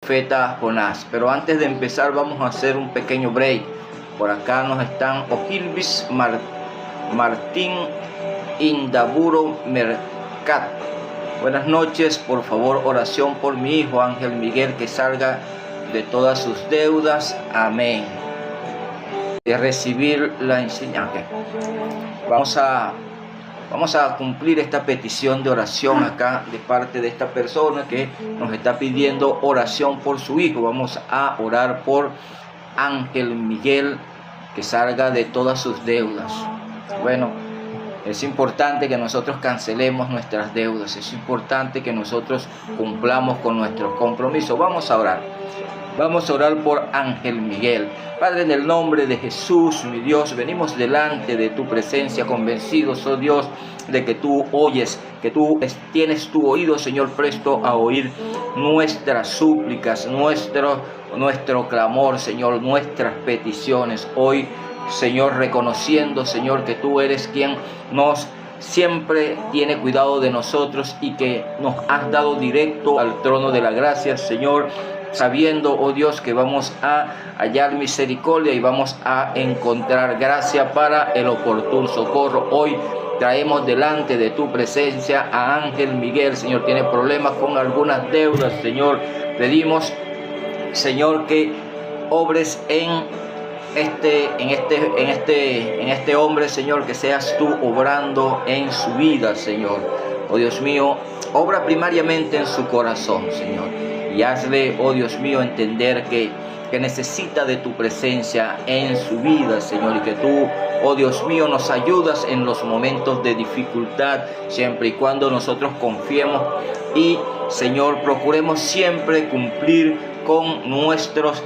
profeta Jonás. Pero antes de empezar vamos a hacer un pequeño break. Por acá nos están Ojilvis Martín Indaburo Mercat. Buenas noches, por favor oración por mi hijo Ángel Miguel, que salga de todas sus deudas. Amén. De recibir la enseñanza. Vamos a cumplir esta petición de oración acá de parte de esta persona que nos está pidiendo oración por su hijo. Vamos a orar por Ángel Miguel, que salga de todas sus deudas. Bueno, es importante que nosotros cancelemos nuestras deudas. Es importante que nosotros cumplamos con nuestros compromisos. Vamos a orar. Vamos a orar por Ángel Miguel. Padre, en el nombre de Jesús, mi Dios, venimos delante de tu presencia convencidos, oh Dios, de que tú oyes, que tú tienes tu oído, Señor, presto a oír nuestras súplicas, nuestro clamor, Señor, nuestras peticiones. Hoy, Señor, reconociendo, Señor, que tú eres quien siempre tiene cuidado de nosotros y que nos has dado directo al trono de la gracia, Señor, sabiendo, oh Dios, que vamos a hallar misericordia y vamos a encontrar gracia para el oportuno socorro. Hoy traemos delante de tu presencia a Ángel Miguel, Señor, tiene problemas con algunas deudas, Señor. Pedimos, Señor, que obres en este hombre, Señor, que seas tú obrando en su vida, Señor. Oh Dios mío, obra primariamente en su corazón, Señor, y hazle, oh Dios mío, entender que necesita de tu presencia en su vida, Señor, y que tú, oh Dios mío, nos ayudas en los momentos de dificultad, siempre y cuando nosotros confiemos y, Señor, procuremos siempre cumplir con nuestras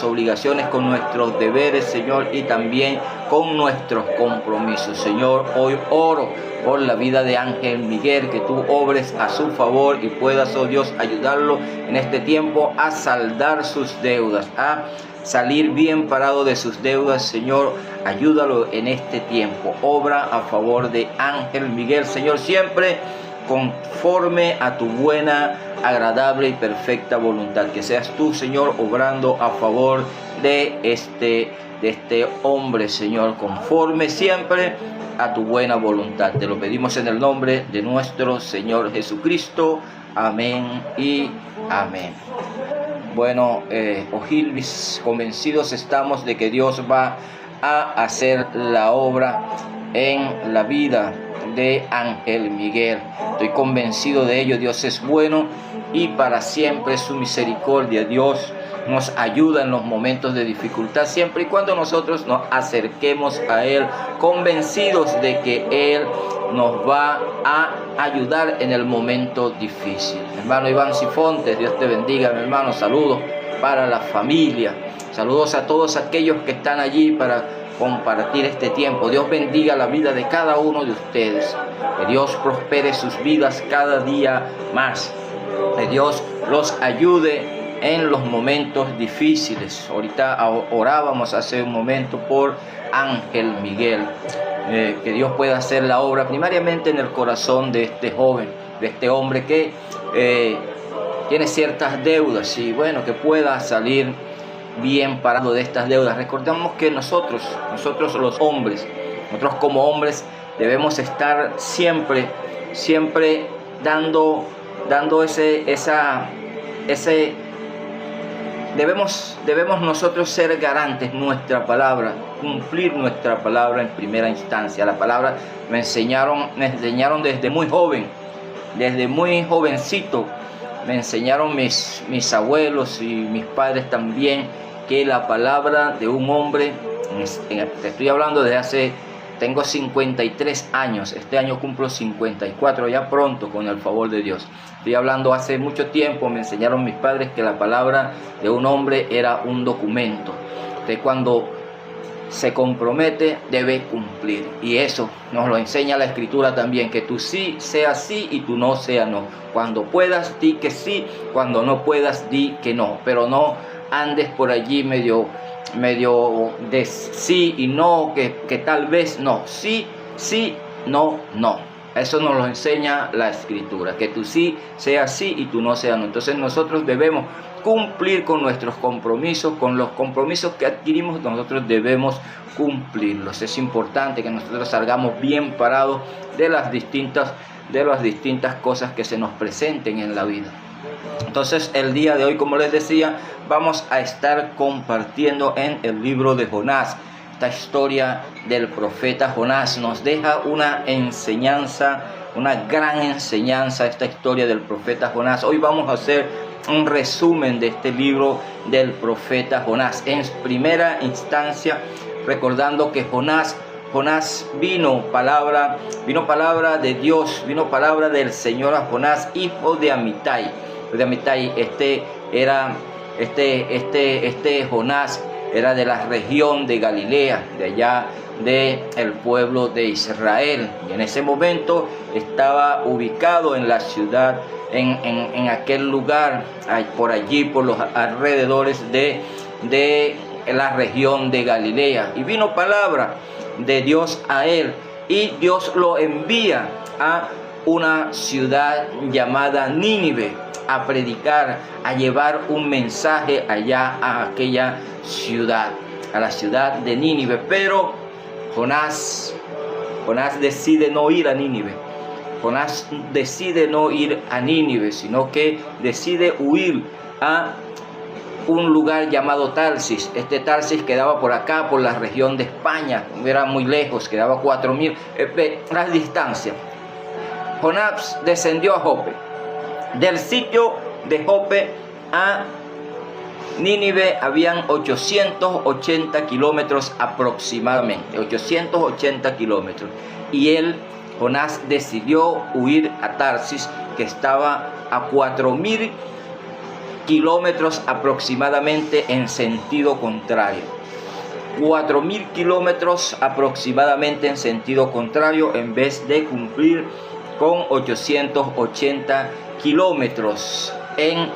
obligaciones, con nuestros deberes, Señor, y también con nuestros compromisos. Señor, hoy oro por la vida de Ángel Miguel, que tú obres a su favor y puedas, oh Dios, ayudarlo en este tiempo a saldar sus deudas, a salir bien parado de sus deudas. Señor, ayúdalo en este tiempo. Obra a favor de Ángel Miguel, Señor, siempre conforme a tu buena, agradable y perfecta voluntad. Que seas tú, Señor, obrando a favor de este hombre, Señor, conforme siempre a tu buena voluntad. Te lo pedimos en el nombre de nuestro Señor Jesucristo. Amén y amén. Bueno, Ojilvis, convencidos estamos de que Dios va a hacer la obra en la vida de Ángel Miguel. Estoy convencido de ello. Dios es bueno y para siempre es su misericordia. Dios nos ayuda en los momentos de dificultad, siempre y cuando nosotros nos acerquemos a Él, convencidos de que Él nos va a ayudar en el momento difícil. Hermano Iván Sifontes, Dios te bendiga, mi hermano. Saludos para la familia. Saludos a todos aquellos que están allí para compartir este tiempo. Dios bendiga la vida de cada uno de ustedes. Que Dios prospere sus vidas cada día más. Que Dios los ayude en los momentos difíciles. Ahorita orábamos hace un momento por Ángel Miguel. Que Dios pueda hacer la obra primariamente en el corazón de este joven, de este hombre que tiene ciertas deudas, y bueno, que pueda salir bien parado de estas deudas. Recordamos que nosotros los hombres, nosotros como hombres debemos estar siempre dando debemos nosotros ser garantes, nuestra palabra, cumplir nuestra palabra en primera instancia. La palabra me enseñaron desde muy joven, desde muy jovencito, me enseñaron mis abuelos y mis padres también, que la palabra de un hombre, te estoy hablando desde tengo 53 años, este año cumplo 54, ya pronto, con el favor de Dios. Estoy hablando hace mucho tiempo, me enseñaron mis padres que la palabra de un hombre era un documento. Usted cuando se compromete debe cumplir, y eso nos lo enseña la Escritura también, que tú sí sea sí y tú no sea no. Cuando puedas, di que sí; cuando no puedas, di que no, pero no andes por allí medio de sí y no, que tal vez no, sí, sí, no, no. Eso nos lo enseña la Escritura, que tu sí sea sí y tu no sea no. Entonces nosotros debemos cumplir con nuestros compromisos, con los compromisos que adquirimos, nosotros debemos cumplirlos. Es importante que nosotros salgamos bien parados de las distintas cosas que se nos presenten en la vida. Entonces el día de hoy, como les decía, vamos a estar compartiendo en el libro de Jonás. Esta historia del profeta Jonás nos deja una enseñanza, una gran enseñanza, esta historia del profeta Jonás. Hoy vamos a hacer un resumen de este libro del profeta Jonás. En primera instancia, recordando que Jonás vino palabra de Dios, vino palabra del Señor a Jonás, hijo de Amitai. Este Jonás era de la región de Galilea, de allá del pueblo de Israel. Y en ese momento estaba ubicado en la ciudad, en aquel lugar, por allí, por los alrededores de la región de Galilea. Y vino palabra de Dios a él, y Dios lo envía a una ciudad llamada Nínive, a predicar, a llevar un mensaje allá a aquella ciudad, a la ciudad de Nínive. Pero Jonás decide no ir a Nínive. Jonás decide no ir a Nínive, sino que decide huir a un lugar llamado Tarsis. Este Tarsis quedaba por acá, por la región de España, era muy lejos, quedaba 4.000 la distancia. Jonás descendió a Jope. Del sitio de Jope a Nínive habían 880 kilómetros aproximadamente, 880 kilómetros. Y Jonás decidió huir a Tarsis, que estaba a 4.000 kilómetros aproximadamente en sentido contrario. 4.000 kilómetros aproximadamente en sentido contrario, en vez de cumplir con 880 kilómetros en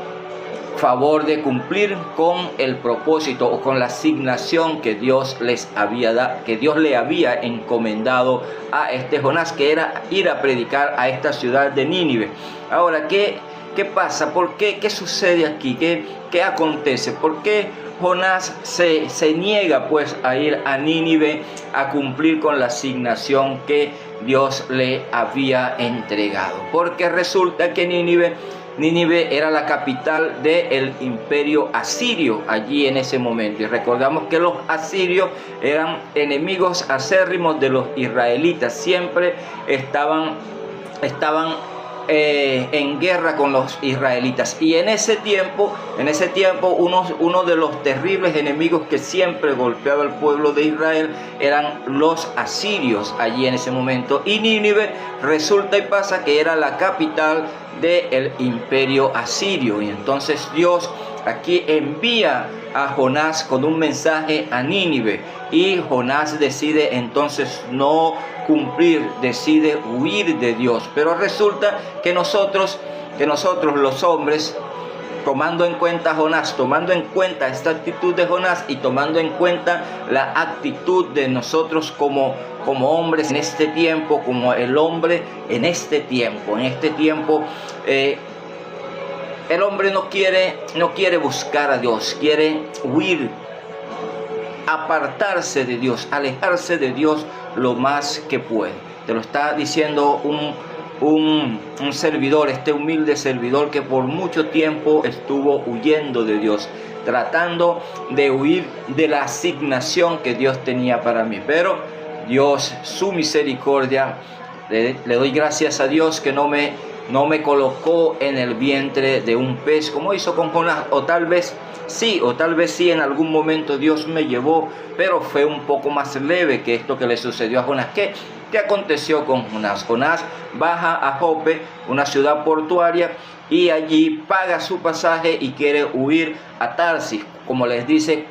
favor de cumplir con el propósito o con la asignación que Dios le había encomendado a este Jonás, que era ir a predicar a esta ciudad de Nínive. Ahora, ¿qué pasa? ¿Por qué? ¿Qué sucede aquí? ¿Qué acontece? ¿Por qué Jonás se niega pues a ir a Nínive a cumplir con la asignación que Dios le había entregado? Porque resulta que Nínive era la capital del imperio asirio allí en ese momento. Y recordamos que los asirios eran enemigos acérrimos de los israelitas. Siempre estaban en guerra con los israelitas. Y en ese tiempo uno de los terribles enemigos que siempre golpeaba al pueblo de Israel eran los asirios allí en ese momento. Y Nínive resulta y pasa que era la capital del imperio asirio. Y entonces Dios aquí envía a Jonás con un mensaje a Nínive, y Jonás decide entonces no cumplir, decide huir de Dios. Pero resulta que nosotros los hombres, tomando en cuenta a Jonás, tomando en cuenta esta actitud de Jonás y tomando en cuenta la actitud de nosotros como hombres en este tiempo, como el hombre en este tiempo, el hombre no quiere buscar a Dios, quiere huir, apartarse de Dios, alejarse de Dios lo más que puede. Te lo está diciendo un servidor, este humilde servidor que por mucho tiempo estuvo huyendo de Dios, tratando de huir de la asignación que Dios tenía para mí. Pero Dios, su misericordia, le doy gracias a Dios que no me colocó en el vientre de un pez como hizo con Jonás. O tal vez sí, en algún momento Dios me llevó, pero fue un poco más leve que esto que le sucedió a Jonás. ¿Qué aconteció con Jonás? Jonás baja a Jope, una ciudad portuaria, y allí paga su pasaje y quiere huir a Tarsis. Como les dije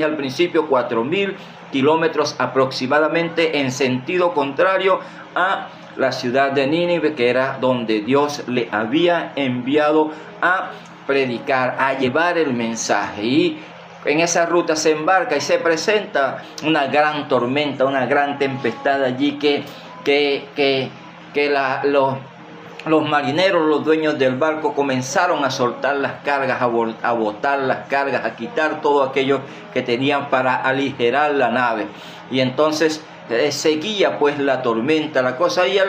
al principio, 4.000 kilómetros aproximadamente en sentido contrario a la ciudad de Nínive, que era donde Dios le había enviado a predicar, a llevar el mensaje. Y en esa ruta se embarca y se presenta una gran tormenta, una gran tempestad allí que los marineros, los dueños del barco, comenzaron a soltar las cargas, a botar las cargas, a quitar todo aquello que tenían para aligerar la nave. Y entonces seguía pues la tormenta, la cosa, y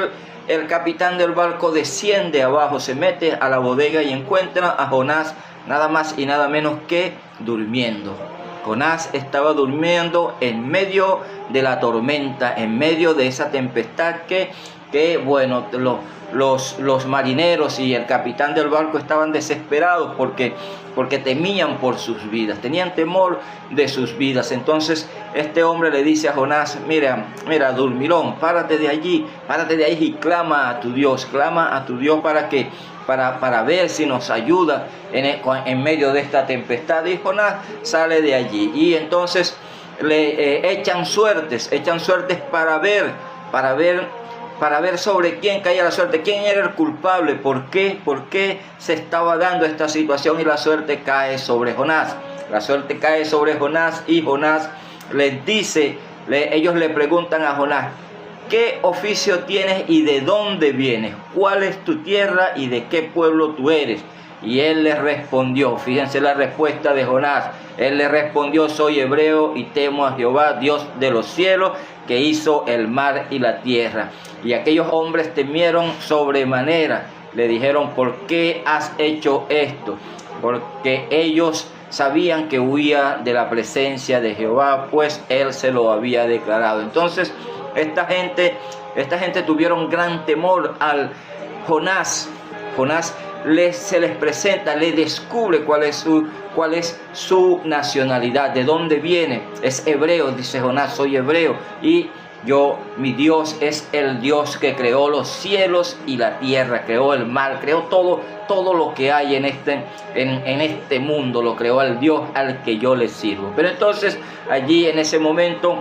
el capitán del barco desciende abajo, se mete a la bodega y encuentra a Jonás nada más y nada menos que durmiendo. Jonás estaba durmiendo en medio de la tormenta, en medio de esa tempestad que bueno, los marineros y el capitán del barco estaban desesperados porque temían por sus vidas, tenían temor de sus vidas. Entonces este hombre le dice a Jonás: mira, dormilón, párate de ahí y clama a tu Dios para ver si nos ayuda en medio de esta tempestad. Y Jonás sale de allí, y entonces le echan suertes para ver sobre quién caía la suerte, quién era el culpable, por qué se estaba dando esta situación, y la suerte cae sobre Jonás. Y Jonás les dice, ellos le preguntan a Jonás: ¿qué oficio tienes y de dónde vienes? ¿Cuál es tu tierra y de qué pueblo tú eres? Y él les respondió, fíjense la respuesta de Jonás, él le respondió: soy hebreo y temo a Jehová, Dios de los cielos, que hizo el mar y la tierra. Y aquellos hombres temieron sobremanera, le dijeron: ¿por qué has hecho esto? Porque ellos sabían que huía de la presencia de Jehová, pues él se lo había declarado. Entonces esta gente tuvieron gran temor al Jonás. Jonás se les presenta, les descubre cuál es su nacionalidad, de dónde viene. Es hebreo, dice Jonás: soy hebreo, y mi Dios es el Dios que creó los cielos y la tierra, creó el mar, creó todo lo que hay en este mundo, lo creó el Dios al que yo le sirvo. Pero entonces allí en ese momento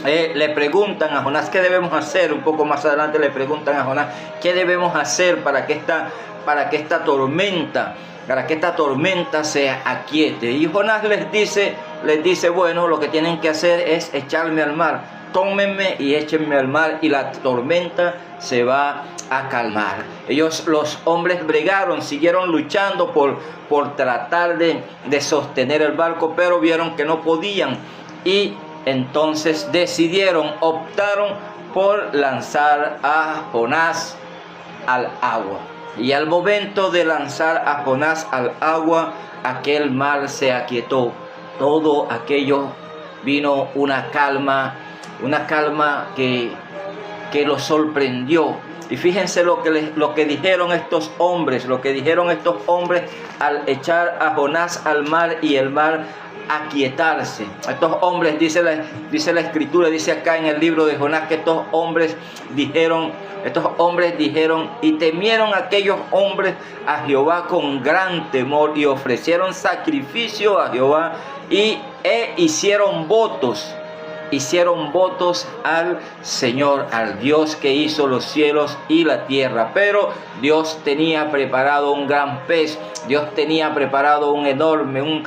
le preguntan a Jonás: ¿qué debemos hacer? Un poco más adelante le preguntan a Jonás: ¿qué debemos hacer para que esta tormenta se aquiete? Y Jonás les dice: bueno, lo que tienen que hacer es echarme al mar. Tómenme y échenme al mar y la tormenta se va a calmar. Los hombres bregaron, siguieron luchando por tratar de sostener el barco, pero vieron que no podían, y entonces optaron por lanzar a Jonás al agua. Y al momento de lanzar a Jonás al agua, aquel mar se aquietó. Todo aquello vino una calma que los sorprendió. Y fíjense lo que dijeron estos hombres, al echar a Jonás al mar y el mar aquietarse. Estos hombres, dice la escritura, dice acá en el libro de Jonás, que estos hombres dijeron, y temieron aquellos hombres a Jehová con gran temor, y ofrecieron sacrificio a Jehová, e hicieron votos al Señor, al Dios que hizo los cielos y la tierra. Pero Dios tenía preparado un gran pez, Dios tenía preparado un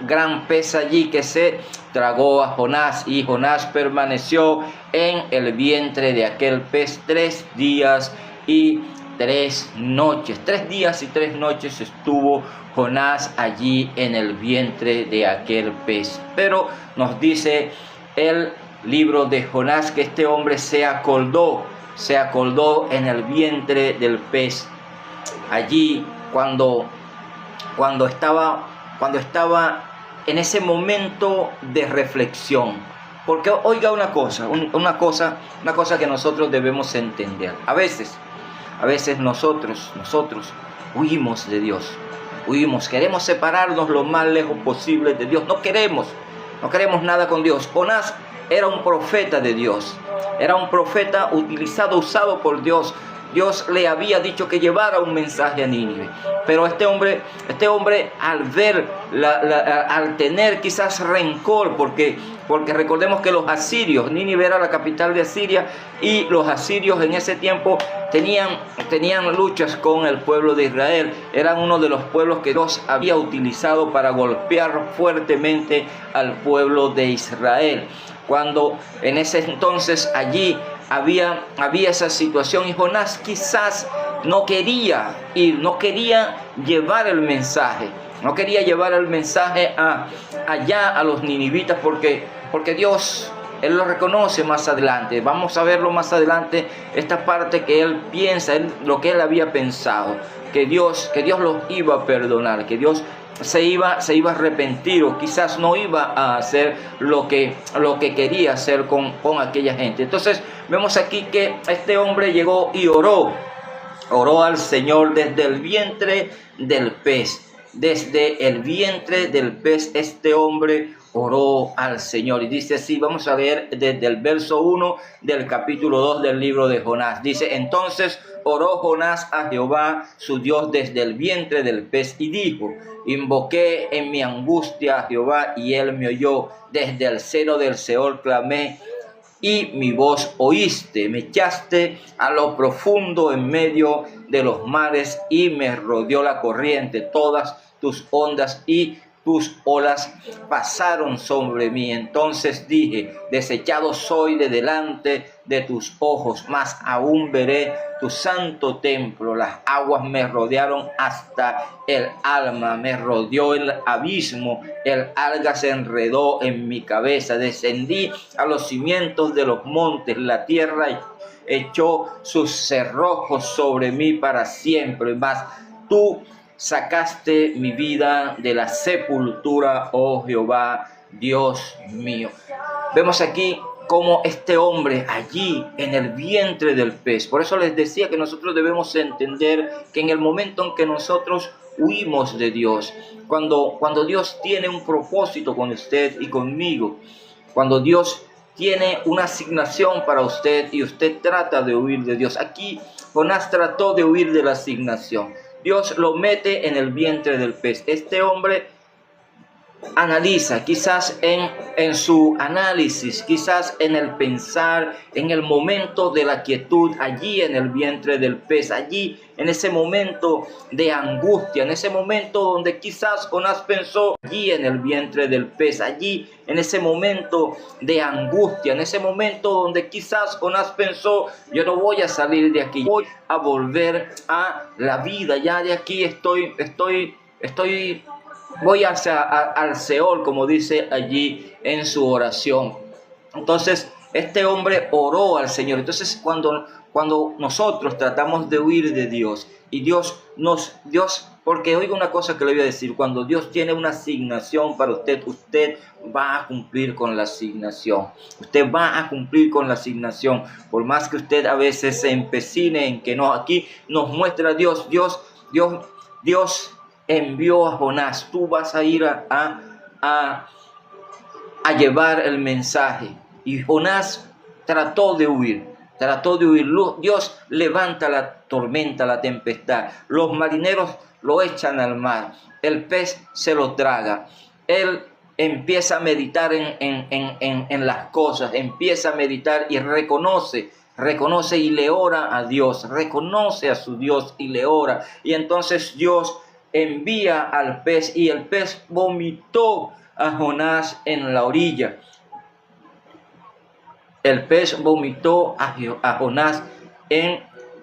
gran pez allí que se tragó a Jonás, y Jonás permaneció en el vientre de aquel pez 3 días y 3 noches. 3 días y 3 noches estuvo Jonás allí en el vientre de aquel pez. Pero nos dice el libro de Jonás que este hombre se acordó en el vientre del pez. Allí cuando estaba en ese momento de reflexión. Porque oiga una cosa que nosotros debemos entender. A veces nosotros huimos de Dios. Queremos separarnos lo más lejos posible de Dios. No queremos nada con Dios. Jonás era un profeta de Dios. Era un profeta usado por Dios. Dios le había dicho que llevara un mensaje a Nínive. Pero este hombre al tener quizás rencor, porque recordemos que los asirios, Nínive era la capital de Asiria, y los asirios en ese tiempo tenían luchas con el pueblo de Israel. Eran uno de los pueblos que Dios había utilizado para golpear fuertemente al pueblo de Israel. Cuando en ese entonces allí había esa situación y Jonás quizás no quería ir, no quería llevar el mensaje. No quería llevar el mensaje allá a los ninivitas porque Dios, Él lo reconoce más adelante. Vamos a verlo más adelante, esta parte que Él piensa, lo que Él había pensado, que Dios los iba a perdonar, que Dios se iba a arrepentir o quizás no iba a hacer lo que quería hacer con aquella gente. Entonces vemos aquí que este hombre llegó y oró al Señor desde el vientre del pez. Desde el vientre del pez este hombre oró al Señor. Y dice así, vamos a leer desde el verso 1 del capítulo 2 del libro de Jonás. Dice, entonces oró Jonás a Jehová su Dios desde el vientre del pez y dijo, invoqué en mi angustia a Jehová y él me oyó. Desde el seno del Seol clamé y mi voz oíste, me echaste a lo profundo en medio de los mares y me rodeó la corriente, todas tus ondas y tus olas pasaron sobre mí. Entonces dije, desechado soy de delante de tus ojos, mas aún veré tu santo templo. Las aguas me rodearon hasta el alma, me rodeó el abismo, el alga se enredó en mi cabeza. Descendí a los cimientos de los montes, la tierra echó sus cerrojos sobre mí para siempre. Mas tú sacaste mi vida de la sepultura, oh Jehová, Dios mío. Vemos aquí cómo este hombre allí en el vientre del pez. Por eso les decía que nosotros debemos entender que en el momento en que nosotros huimos de Dios, cuando Dios tiene un propósito con usted y conmigo, cuando Dios tiene una asignación para usted y usted trata de huir de Dios. Aquí Jonás trató de huir de la asignación. Dios lo mete en el vientre del pez. Este hombre analiza, quizás en su análisis, quizás en el pensar, en el momento de la quietud, allí en el vientre del pez, allí en ese momento de angustia, en ese momento donde quizás Jonás pensó, allí en el vientre del pez, allí en ese momento de angustia, en ese momento donde quizás Jonás pensó, yo no voy a salir de aquí, voy a volver a la vida, ya de aquí voy al Seol, como dice allí en su oración. Entonces, este hombre oró al Señor. Entonces, cuando nosotros tratamos de huir de Dios, y Dios, porque oiga una cosa que le voy a decir, cuando Dios tiene una asignación para usted, usted va a cumplir con la asignación. Usted va a cumplir con la asignación. Por más que usted a veces se empecine en que no, aquí nos muestra Dios envió a Jonás. Tú vas a ir a llevar el mensaje. Y Jonás trató de huir. Dios levanta la tormenta, la tempestad. Los marineros lo echan al mar. El pez se lo traga. Él empieza a meditar en las cosas. Empieza a meditar y reconoce y le ora a Dios. Reconoce a su Dios y le ora. Y entonces Dios envía al pez y el pez vomitó a Jonás en la orilla. El pez vomitó a Jonás en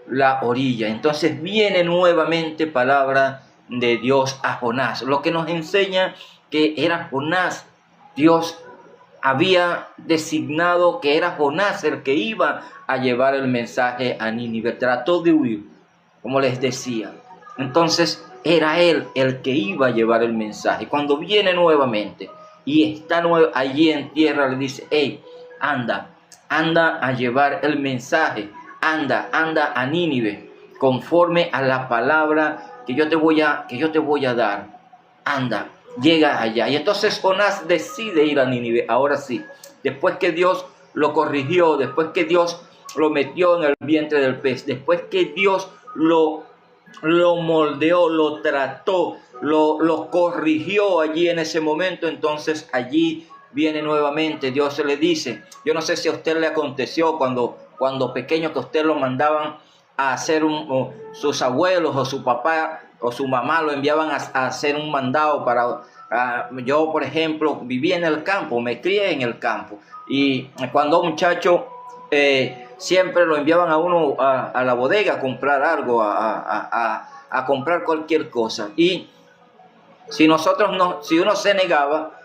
la orilla. Entonces viene nuevamente palabra de Dios a Jonás, lo que nos enseña que era Jonás. Dios había designado que era Jonás el que iba a llevar el mensaje a Nínive. Trató de huir, como les decía. Entonces era él el que iba a llevar el mensaje. Cuando viene nuevamente y está allí en tierra, le dice, hey, anda a llevar el mensaje, anda a Nínive, conforme a la palabra que yo te voy a dar. Anda, llega allá. Y entonces Jonás decide ir a Nínive. Ahora sí, después que Dios lo corrigió, después que Dios lo metió en el vientre del pez, después que Dios lo moldeó, lo trató, lo corrigió allí en ese momento, entonces allí viene nuevamente. Dios le dice, yo no sé si a usted le aconteció cuando pequeño, que usted lo mandaban a hacer sus abuelos o su papá o su mamá lo enviaban a hacer un mandado para... yo, por ejemplo, viví en el campo, me crié en el campo, y cuando un muchacho siempre lo enviaban a uno a la bodega a comprar algo, a comprar cualquier cosa. Y si uno se negaba,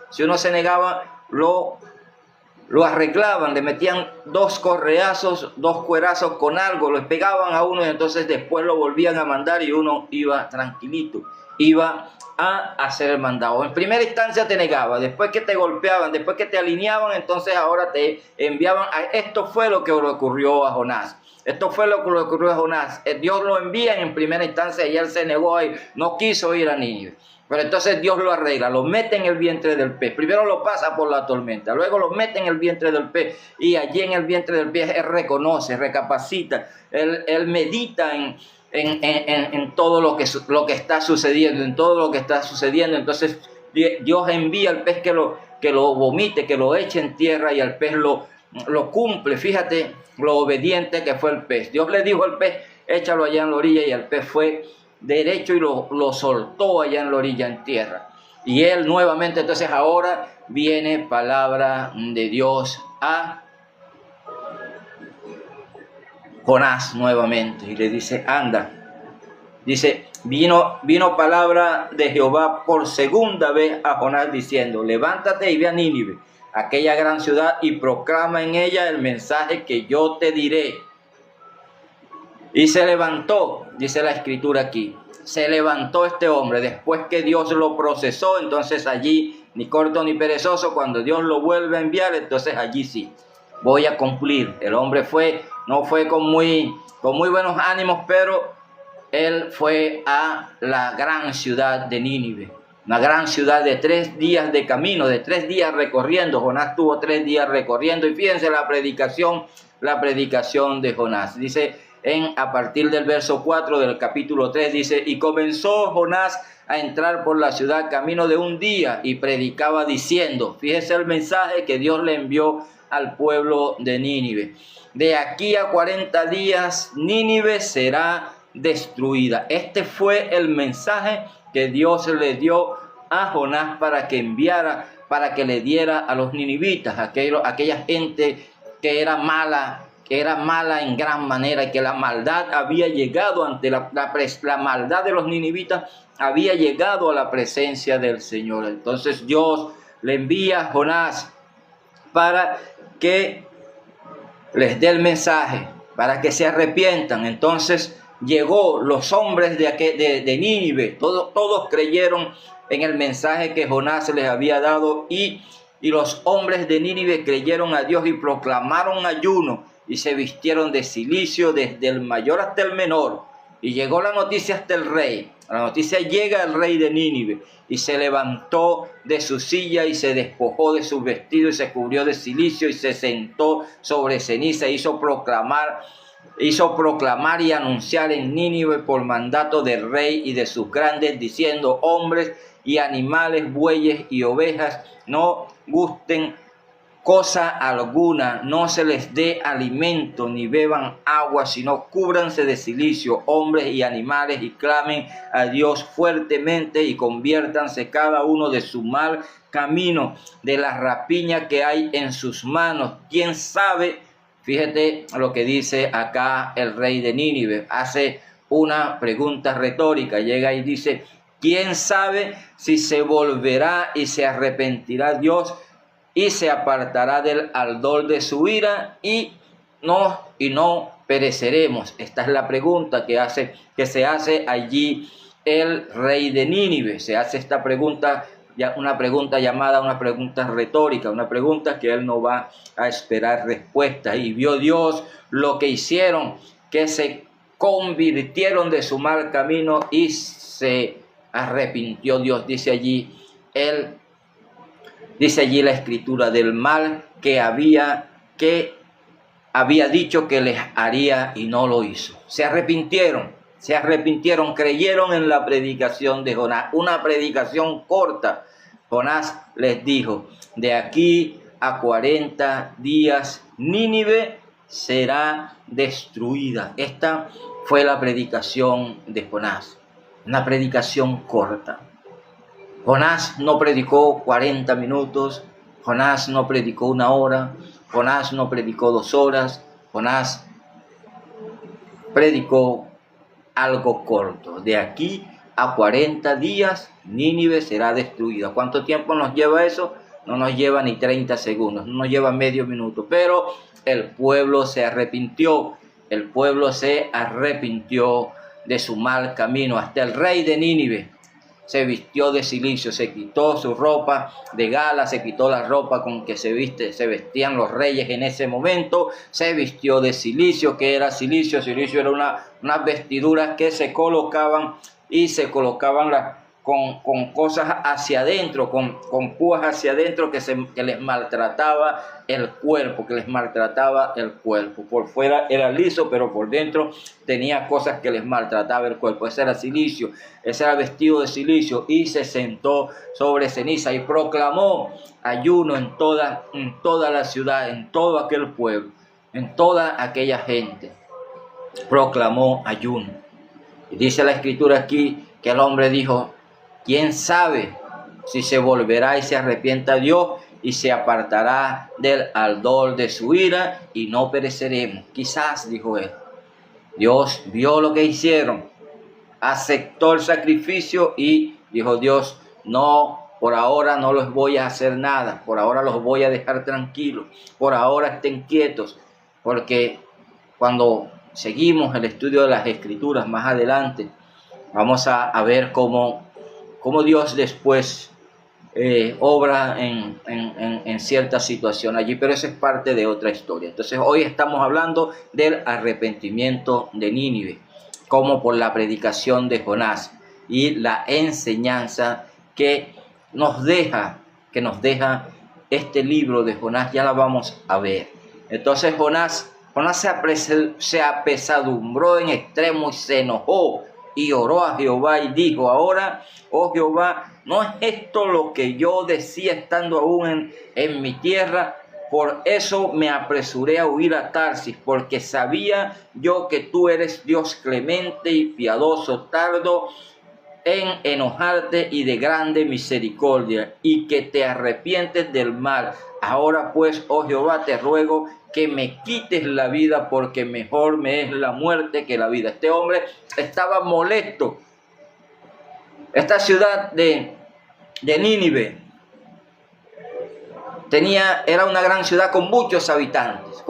lo arreglaban, le metían 2 correazos, 2 cuerazos con algo, lo pegaban a uno y entonces después lo volvían a mandar y uno iba tranquilito, iba a hacer el mandado. En primera instancia te negaba, después que te golpeaban, después que te alineaban, entonces ahora te enviaban. Esto fue lo que le ocurrió a Jonás. Esto fue lo que le ocurrió a Jonás. Dios lo envía en primera instancia y él se negó y no quiso ir a Nínive. Pero entonces Dios lo arregla, lo mete en el vientre del pez. Primero lo pasa por la tormenta, luego lo mete en el vientre del pez. Y allí en el vientre del pez él reconoce, recapacita, él medita en todo lo que está sucediendo, en todo lo que está sucediendo. Entonces Dios envía al pez que lo vomite, que lo eche en tierra, y el pez lo cumple. Fíjate lo obediente que fue el pez. Dios le dijo al pez, échalo allá en la orilla, y el pez fue derecho y lo soltó allá en la orilla, en tierra. Y él nuevamente, entonces ahora viene palabra de Dios a Jonás nuevamente y le dice, anda. Dice, vino palabra de Jehová por segunda vez a Jonás diciendo, levántate y ve a Nínive, aquella gran ciudad, y proclama en ella el mensaje que yo te diré. Y se levantó, dice la escritura aquí, se levantó este hombre después que Dios lo procesó. Entonces allí, ni corto ni perezoso, cuando Dios lo vuelve a enviar, entonces allí sí, voy a cumplir. El hombre no fue con muy buenos ánimos, pero él fue a la gran ciudad de Nínive, una gran ciudad de 3 días de camino, de 3 días recorriendo. Jonás tuvo 3 días recorriendo, y fíjense la predicación de Jonás. Dice, a partir del verso 4 del capítulo 3, dice, y comenzó Jonás a entrar por la ciudad camino de 1 día y predicaba diciendo, fíjese el mensaje que Dios le envió al pueblo de Nínive, de aquí a 40 días Nínive será destruida. Este fue el mensaje que Dios le dio a Jonás para que enviara, para que le diera a los ninivitas, aquella gente que era mala en gran manera, y que la maldad había llegado ante la maldad de los ninivitas había llegado a la presencia del Señor. Entonces Dios le envía a Jonás para que les dé el mensaje, para que se arrepientan. Entonces llegó los hombres de Nínive, todos creyeron en el mensaje que Jonás les había dado, y los hombres de Nínive creyeron a Dios y proclamaron ayuno y se vistieron de cilicio desde el mayor hasta el menor. Y llegó la noticia hasta el rey. La noticia llega al rey de Nínive, y se levantó de su silla y se despojó de sus vestidos y se cubrió de cilicio y se sentó sobre ceniza. Hizo proclamar y anunciar en Nínive por mandato del rey y de sus grandes, diciendo, hombres y animales, bueyes y ovejas, no gusten cosa alguna, no se les dé alimento ni beban agua, sino cúbranse de cilicio, hombres y animales, y clamen a Dios fuertemente y conviértanse cada uno de su mal camino, de la rapiña que hay en sus manos. ¿Quién sabe? Fíjate lo que dice acá el rey de Nínive. Hace una pregunta retórica, llega y dice, ¿quién sabe si se volverá y se arrepentirá Dios y se apartará del ardor de su ira y no pereceremos? Esta es la pregunta que se hace allí el rey de Nínive. Se hace esta pregunta, una pregunta llamada una pregunta retórica, una pregunta que él no va a esperar respuesta. Y vio Dios lo que hicieron, que se convirtieron de su mal camino y se arrepintió Dios. Dice allí la escritura, del mal que había dicho que les haría y no lo hizo. Se arrepintieron, creyeron en la predicación de Jonás, una predicación corta. Jonás les dijo, de aquí a 40 días Nínive será destruida. Esta fue la predicación de Jonás, una predicación corta. Jonás no predicó 40 minutos, Jonás no predicó 1 hora, Jonás no predicó 2 horas, Jonás predicó algo corto: de aquí a 40 días Nínive será destruida. ¿Cuánto tiempo nos lleva eso? No nos lleva ni 30 segundos, no nos lleva medio minuto, pero el pueblo se arrepintió, el pueblo se arrepintió de su mal camino. Hasta el rey de Nínive se vistió de cilicio, se quitó su ropa de gala, se quitó la ropa con que se vestían los reyes en ese momento, se vistió de cilicio. ¿Qué era cilicio? Cilicio era unas vestiduras que se colocaban y se colocaban con cosas hacia adentro, con púas hacia adentro que les maltrataba el cuerpo, Por fuera era liso, pero por dentro tenía cosas que les maltrataba el cuerpo. Ese era cilicio, ese era vestido de cilicio, y se sentó sobre ceniza y proclamó ayuno en toda la ciudad, en todo aquel pueblo, en toda aquella gente. Proclamó ayuno. Y dice la escritura aquí que el hombre dijo: ¿quién sabe si se volverá y se arrepienta Dios y se apartará del ardor de su ira y no pereceremos? Quizás, dijo él. Dios vio lo que hicieron, aceptó el sacrificio y dijo Dios: no, por ahora no los voy a hacer nada, por ahora los voy a dejar tranquilos, por ahora estén quietos, porque cuando seguimos el estudio de las Escrituras más adelante, vamos a ver cómo Dios después obra en cierta situación allí, pero eso es parte de otra historia. Entonces hoy estamos hablando del arrepentimiento de Nínive, como por la predicación de Jonás y la enseñanza que nos deja este libro de Jonás. Ya la vamos a ver. Entonces Jonás se apesadumbró en extremo y se enojó y oró a Jehová y dijo: ahora, oh Jehová, ¿no es esto lo que yo decía estando aún en mi tierra? Por eso me apresuré a huir a Tarsis, porque sabía yo que tú eres Dios clemente y piadoso, tardo en enojarte y de grande misericordia, y que te arrepientes del mal. Ahora pues, oh Jehová, te ruego que me quites la vida, porque mejor me es la muerte que la vida. Este hombre estaba molesto. Esta ciudad de Nínive era una gran ciudad con muchos habitantes,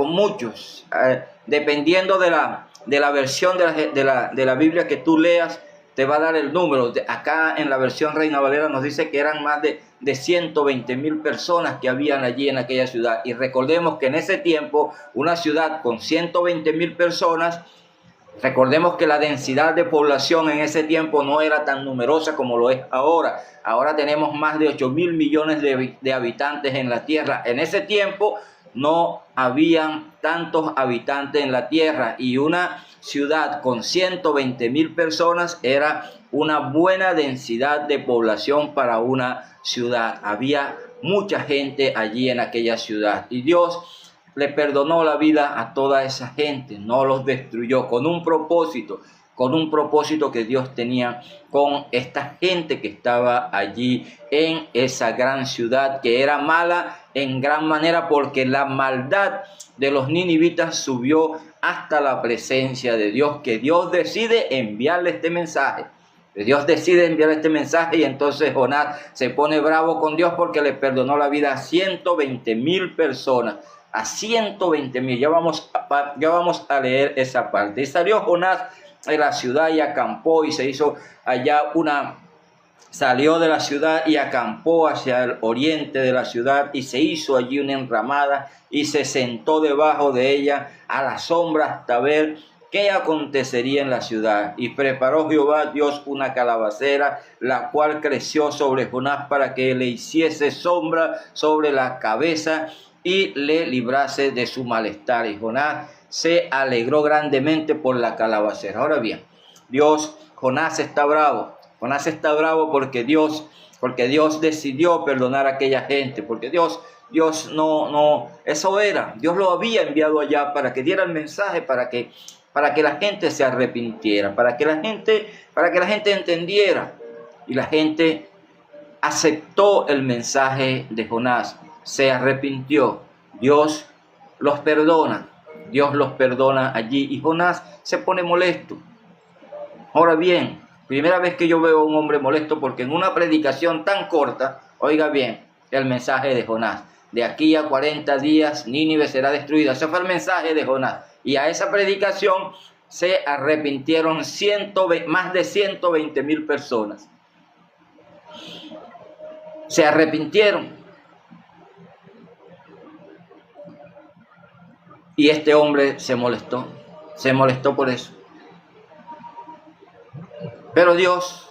dependiendo de la versión de la Biblia que tú leas, te va a dar el número. Acá en la versión Reina Valera nos dice que eran más de 120,000 personas que habían allí en aquella ciudad. Y recordemos que en ese tiempo, una ciudad con 120,000 personas, recordemos que la densidad de población en ese tiempo no era tan numerosa como lo es ahora. Ahora tenemos más de 8,000 millones de habitantes en la tierra. En ese tiempo no habían tantos habitantes en la tierra, y una ciudad con 120,000 personas era una buena densidad de población para una ciudad. Había mucha gente allí en aquella ciudad, y Dios le perdonó la vida a toda esa gente, no los destruyó, con un propósito que Dios tenía con esta gente que estaba allí en esa gran ciudad, que era mala en gran manera, porque la maldad de los ninivitas subió hasta la presencia de Dios, que Dios decide enviarle este mensaje. Y entonces Jonás se pone bravo con Dios porque le perdonó la vida a 120,000 personas. A 120,000. Ya vamos a leer esa parte. Y salió Jonás de la ciudad y acampó, y se hizo allá salió de la ciudad y acampó hacia el oriente de la ciudad, y se hizo allí una enramada y se sentó debajo de ella a la sombra hasta ver qué acontecería en la ciudad. Y preparó Jehová Dios una calabacera, la cual creció sobre Jonás para que le hiciese sombra sobre la cabeza y le librase de su malestar. Y Jonás se alegró grandemente por la calabacera. Ahora bien, Jonás está bravo. Jonás está bravo porque Dios decidió perdonar a aquella gente, porque Dios eso era. Dios lo había enviado allá para que diera el mensaje, para que la gente se arrepintiera, para que la gente entendiera. Y la gente aceptó el mensaje de Jonás, se arrepintió. Dios los perdona. Dios los perdona allí y Jonás se pone molesto. Ahora bien, primera vez que yo veo a un hombre molesto, porque en una predicación tan corta, oiga bien, el mensaje de Jonás: de aquí a 40 días Nínive será destruida. Ese fue el mensaje de Jonás. Y a esa predicación se arrepintieron más de 120,000 personas. Se arrepintieron. Y este hombre se molestó por eso. Pero Dios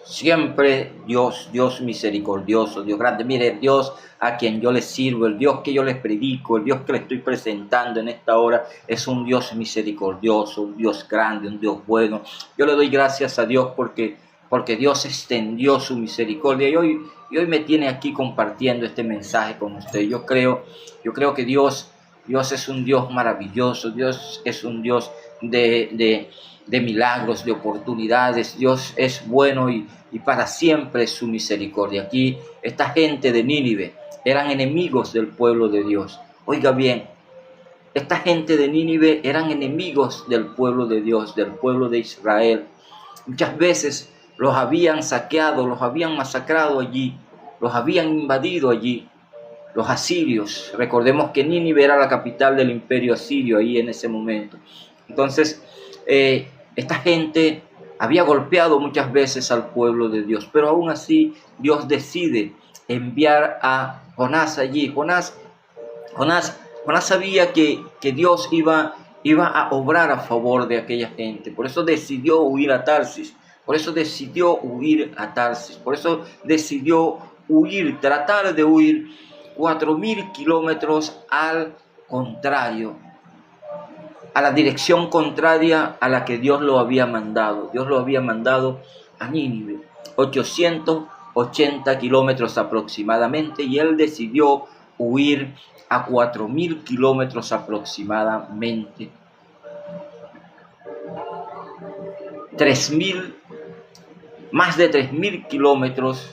siempre, Dios misericordioso, Dios grande. Mire, el Dios a quien yo les sirvo, el Dios que yo les predico, el Dios que les estoy presentando en esta hora, es un Dios misericordioso, un Dios grande, un Dios bueno. Yo le doy gracias a Dios porque Dios extendió su misericordia y hoy me tiene aquí compartiendo este mensaje con usted. Yo creo que Dios es un Dios maravilloso. Dios es un Dios de milagros, de oportunidades. Dios es bueno y para siempre es su misericordia. Aquí esta gente de Nínive eran enemigos del pueblo de Dios. Oiga bien, esta gente de Nínive eran enemigos del pueblo de Dios, del pueblo de Israel. Muchas veces los habían saqueado, los habían masacrado allí, los habían invadido allí los asirios. Recordemos que Nínive era la capital del imperio asirio ahí en ese momento. Entonces, esta gente había golpeado muchas veces al pueblo de Dios, pero aún así Dios decide enviar a Jonás allí. Jonás sabía que Dios iba a obrar a favor de aquella gente. Por eso decidió huir a Tarsis. Por eso decidió huir, tratar de huir 4,000 kilómetros al contrario, a la dirección contraria a la que Dios lo había mandado. Dios lo había mandado a Nínive, 880 kilómetros aproximadamente, y él decidió huir a 4,000 kilómetros aproximadamente. 3,000, más de 3,000 kilómetros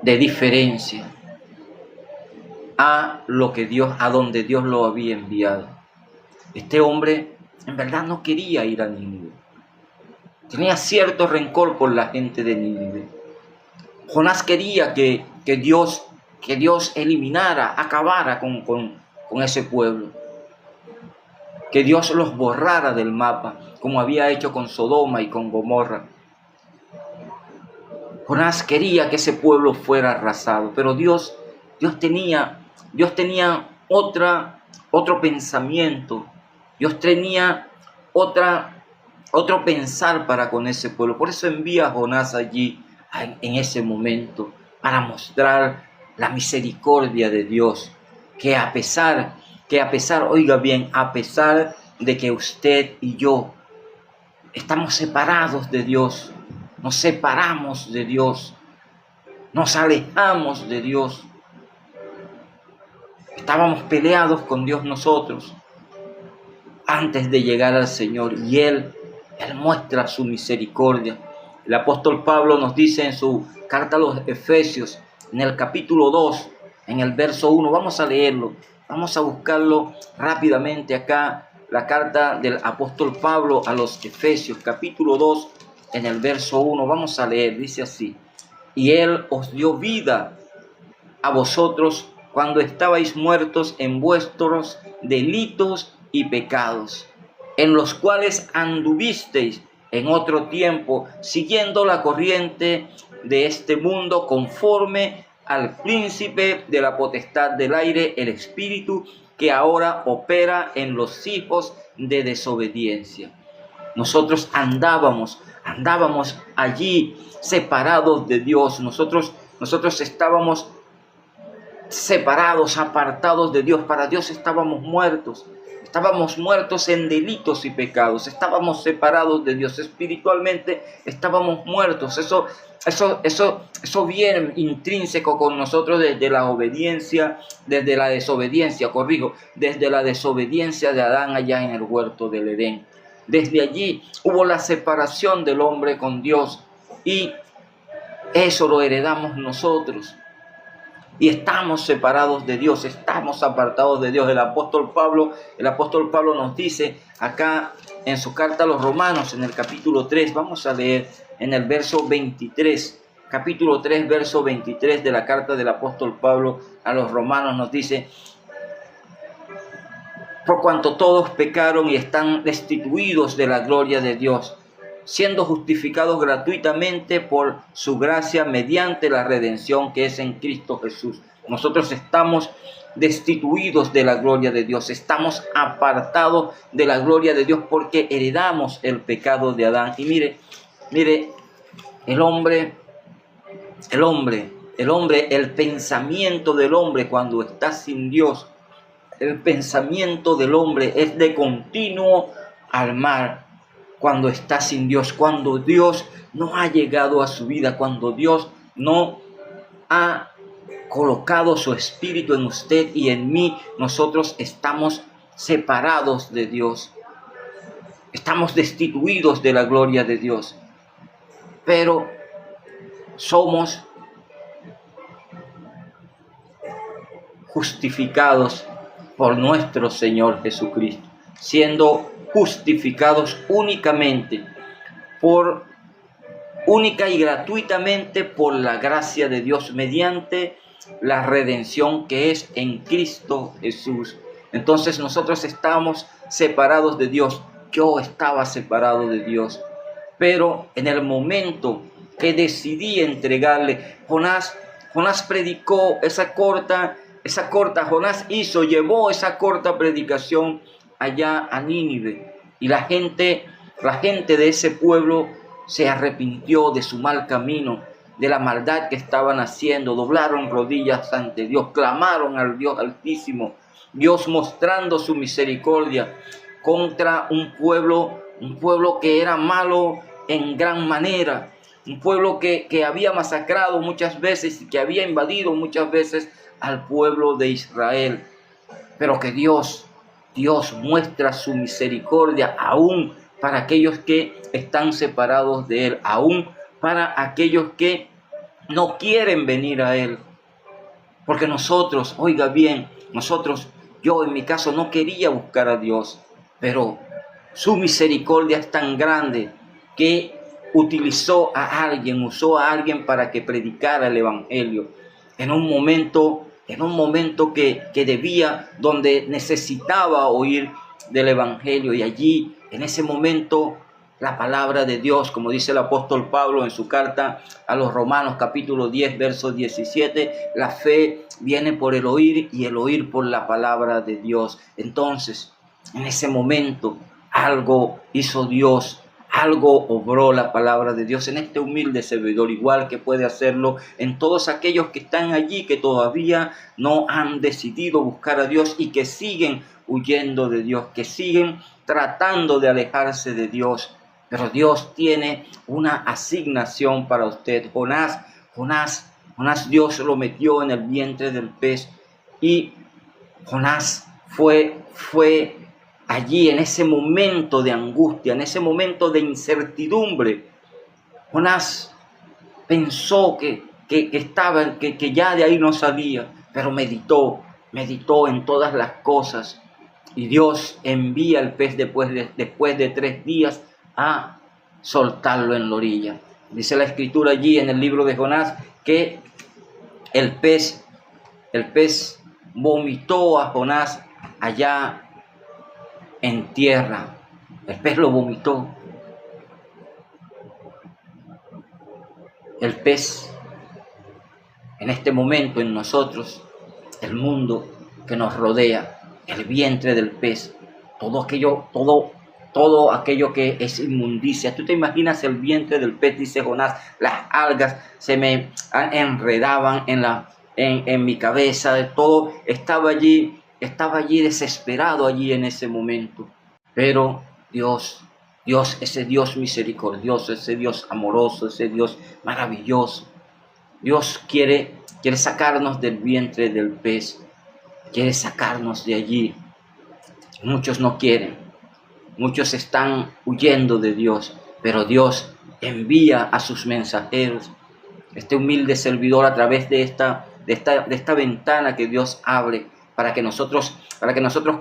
de diferencia a donde Dios lo había enviado. Este hombre en verdad no quería ir a Nínive. Tenía cierto rencor por la gente de Nínive. Jonás quería que Dios eliminara, acabara con ese pueblo. Que Dios los borrara del mapa, como había hecho con Sodoma y con Gomorra. Jonás quería que ese pueblo fuera arrasado, pero Dios tenía otro pensamiento. Dios tenía otro pensar para con ese pueblo. Por eso envía a Jonás allí en ese momento, para mostrar la misericordia de Dios, que a pesar, oiga bien, a pesar de que usted y yo estamos separados de Dios, nos separamos de Dios, nos alejamos de Dios, estábamos peleados con Dios nosotros antes de llegar al Señor, y Él muestra su misericordia. El apóstol Pablo nos dice en su carta a los Efesios, en el capítulo 2, en el verso 1, vamos a leerlo, vamos a buscarlo rápidamente acá, la carta del apóstol Pablo a los Efesios, capítulo 2, en el verso 1, vamos a leer, dice así: y Él os dio vida a vosotros cuando estabais muertos en vuestros delitos y pecados, en los cuales anduvisteis en otro tiempo, siguiendo la corriente de este mundo, conforme al príncipe de la potestad del aire, el espíritu que ahora opera en los hijos de desobediencia. Nosotros andábamos allí separados de Dios. Nosotros estábamos separados, apartados de Dios. Para Dios estábamos muertos en delitos y pecados, estábamos separados de Dios, espiritualmente estábamos muertos. Eso viene intrínseco con nosotros desde la desobediencia de Adán allá en el huerto del Edén. Desde allí hubo la separación del hombre con Dios, y eso lo heredamos nosotros. y estamos separados de Dios, estamos apartados de Dios. El apóstol Pablo nos dice acá en su carta a los Romanos, en el capítulo 3, vamos a leer en el verso 23, capítulo 3, verso 23 de la carta del apóstol Pablo a los Romanos, nos dice: por cuanto todos pecaron y están destituidos de la gloria de Dios, siendo justificados gratuitamente por su gracia mediante la redención que es en Cristo Jesús. Nosotros estamos destituidos de la gloria de Dios, estamos apartados de la gloria de Dios porque heredamos el pecado de Adán. Y mire, el pensamiento del hombre cuando está sin Dios, el pensamiento del hombre es de continuo al mal. Cuando está sin Dios, cuando Dios no ha llegado a su vida, cuando Dios no ha colocado su espíritu en usted y en mí, nosotros estamos separados de Dios. Estamos destituidos de la gloria de Dios. Pero somos justificados por nuestro Señor Jesucristo, siendo justificados única y gratuitamente por la gracia de Dios mediante la redención que es en Cristo Jesús. Entonces nosotros estamos separados de Dios. Yo estaba separado de Dios, pero en el momento que decidí entregarle, Jonás predicó Jonás llevó esa corta predicación allá a Nínive, y la gente de ese pueblo se arrepintió de su mal camino, de la maldad que estaban haciendo, doblaron rodillas ante Dios, clamaron al Dios Altísimo, Dios mostrando su misericordia contra un pueblo que era malo en gran manera, un pueblo que había masacrado muchas veces y que había invadido muchas veces al pueblo de Israel, pero que Dios muestra su misericordia aún para aquellos que están separados de Él, aún para aquellos que no quieren venir a Él. Porque nosotros, oiga bien, yo en mi caso no quería buscar a Dios, pero su misericordia es tan grande que usó a alguien para que predicara el Evangelio en un momento donde necesitaba oír del Evangelio. Y allí, en ese momento, la palabra de Dios, como dice el apóstol Pablo en su carta a los Romanos, capítulo 10, verso 17, la fe viene por el oír y el oír por la palabra de Dios. Entonces, en ese momento, algo hizo Dios, algo obró la palabra de Dios en este humilde servidor, igual que puede hacerlo en todos aquellos que están allí, que todavía no han decidido buscar a Dios y que siguen huyendo de Dios, que siguen tratando de alejarse de Dios. Pero Dios tiene una asignación para usted. Jonás, Dios lo metió en el vientre del pez, y Jonás fue allí en ese momento de angustia, en ese momento de incertidumbre. Jonás pensó que ya de ahí no salía, pero meditó en todas las cosas, y Dios envía el pez después de 3 días a soltarlo en la orilla. Dice la escritura allí en el libro de Jonás que el pez vomitó a Jonás allá en tierra. El pez lo vomitó. El pez, en este momento en nosotros, el mundo que nos rodea, el vientre del pez, todo aquello que es inmundicia. Tú te imaginas el vientre del pez, dice Jonás, las algas se me enredaban en mi cabeza, todo estaba allí desesperado allí en ese momento. Pero Dios, ese Dios misericordioso, ese Dios amoroso, ese Dios maravilloso, Dios quiere sacarnos del vientre del pez, quiere sacarnos de allí. Muchos no quieren, muchos están huyendo de Dios, pero Dios envía a sus mensajeros. Este humilde servidor, a través de esta de esta ventana que Dios abre para que nosotros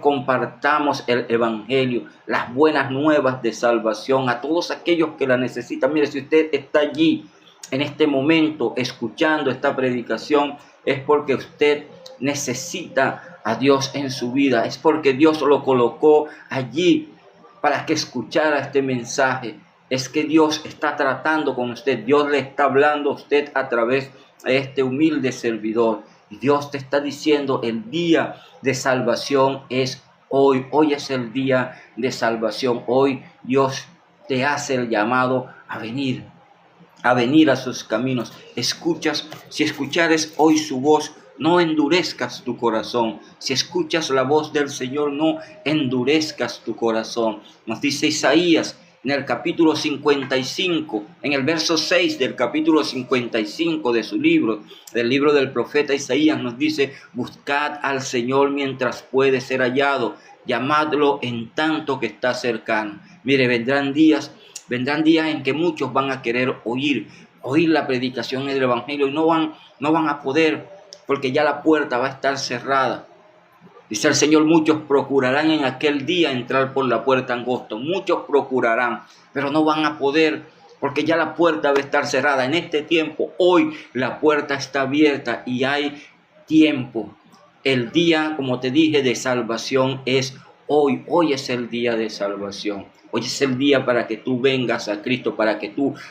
compartamos el evangelio, las buenas nuevas de salvación a todos aquellos que la necesitan. Mire, si usted está allí en este momento escuchando esta predicación, es porque usted necesita a Dios en su vida, es porque Dios lo colocó allí para que escuchara este mensaje. Es que Dios está tratando con usted, Dios le está hablando a usted a través de este humilde servidor. Y Dios te está diciendo, el día de salvación es hoy. Hoy es el día de salvación. Hoy Dios te hace el llamado a venir a sus caminos. Si escuchares hoy su voz, no endurezcas tu corazón. Si escuchas la voz del Señor, no endurezcas tu corazón. Nos dice Isaías en el capítulo 55, en el verso 6 del capítulo 55 de su libro, del libro del profeta Isaías, nos dice: buscad al Señor mientras puede ser hallado, llamadlo en tanto que está cercano. Mire, vendrán días en que muchos van a querer oír la predicación del evangelio y no van a poder, porque ya la puerta va a estar cerrada. Dice el Señor: muchos procurarán en aquel día entrar por la puerta angosta. Muchos procurarán, pero no van a poder, porque ya la puerta va a estar cerrada. En este tiempo, hoy, la puerta está abierta y hay tiempo. El día, como te dije, de salvación es hoy. Hoy es el día de salvación. Hoy es el día para que tú vengas a Cristo, para que tú